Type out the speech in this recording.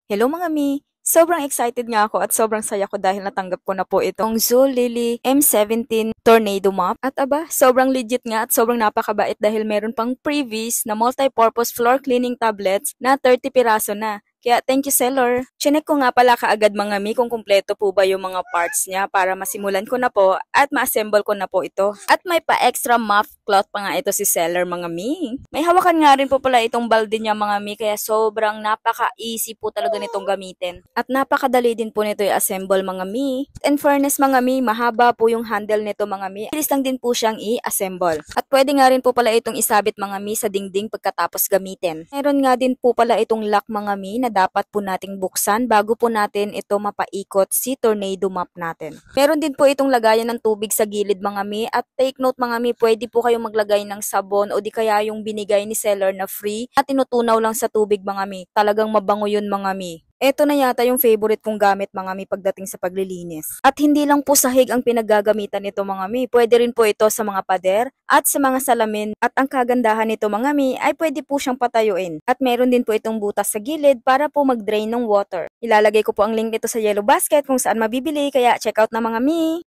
Hello mga mi! Sobrang excited nga ako at sobrang saya ko dahil natanggap ko na po itong Zulily M17 Tornado Mop. At aba, sobrang legit nga at sobrang napakabait dahil meron pang previous na multi-purpose floor cleaning tablets na 30 piraso na. Kaya thank you seller. Chinek ko nga pala kaagad mga mi kung kumpleto po ba yung mga parts niya para masimulan ko na po at ma-assemble ko na po ito. At may pa extra muff cloth pa nga ito si seller mga mi. May hawakan nga rin po pala itong balde niya mga mi kaya sobrang napaka-easy po talaga nitong gamitin. At napakadali din po nito i-assemble mga mi. In fairness mga mi, mahaba po yung handle nito mga mi. Bilis lang din po siyang i-assemble. At pwede nga rin po pala itong isabit mga mi sa dingding pagkatapos gamitin. Meron nga din po pala itong lock mga mi na dapat po nating buksan bago po natin ito mapaikot si tornado mop natin. Meron din po itong lagayan ng tubig sa gilid mga mi at take note mga mi, pwede po kayong maglagay ng sabon o di kaya yung binigay ni seller na free at tinutunaw lang sa tubig mga mi. Talagang mabango yun mga mi. Ito na yata yung favorite kong gamit mga mi pagdating sa paglilinis. At hindi lang po sahig ang pinaggagamitan nito mga mi, pwede rin po ito sa mga pader at sa mga salamin. At ang kagandahan nito mga mi ay pwede po siyang patayuin. At meron din po itong butas sa gilid para po mag-drain ng water. Ilalagay ko po ang link nito sa yellow basket kung saan mabibili, kaya check out na mga mi!